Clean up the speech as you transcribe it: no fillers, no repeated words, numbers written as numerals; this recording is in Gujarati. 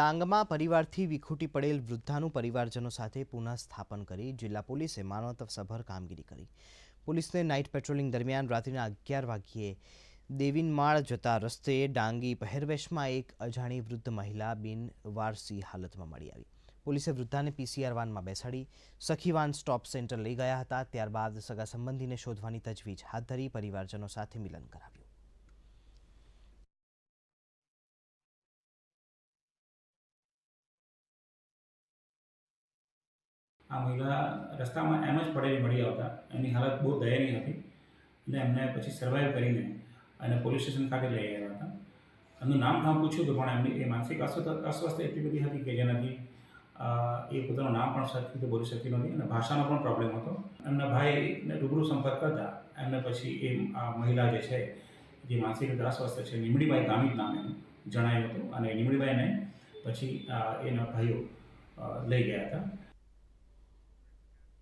ડાંગમાં પરિવારથી વિખૂટી પડેલ વૃદ્ધાનું પરિવારજનો સાથે પુનઃસ્થાપન કરી જિલ્લા પોલીસે માનવતાસભર કામગીરી કરી। પોલીસને નાઇટ પેટ્રોલિંગ દરમિયાન રાત્રિના 11 વાગ્યે દેવીનમાળ જતા રસ્તે ડાંગી પહેરવેશમાં એક અજાણી વૃદ્ધ મહિલા બિનવારસી હાલતમાં મળી આવી। પોલીસે વૃદ્ધાને પીસીઆર વાનમાં બેસાડી સખીવાન સ્ટોપ સેન્ટર લઈ ગયા હતા। ત્યારબાદ સગા સંબંધીને શોધવાની તજવીજ હાથ ધરી પરિવારજનો સાથે મિલન કરાવ્યું। આ મહિલા રસ્તામાં એમ જ પડેલી મળી આવતા એની હાલત બહુ દયનીય હતી અને એમને પછી સર્વાઈવ કરીને અને પોલીસ સ્ટેશન ખાતે લઈ આવ્યા હતા। એમનું નામ ઠામ પૂછ્યું હતું પણ એમની એ માનસિક અસ્વસ્થતા એટલી બધી હતી કે જેનાથી એ પોતાનું નામ પણ સરખી રીતે બોલી શકતી નહોતી અને ભાષાનો પણ પ્રોબ્લેમ હતો। એમના ભાઈને રૂબરૂ સંપર્ક કરતા એમને પછી એ મહિલા જે છે જે માનસિક રીતે અસ્વસ્થ છે લીમડીબાઈ ગામિત નામ એનું જણાયું હતું અને લીમડીબાઈને પછી એના ભાઈઓ લઈ ગયા હતા।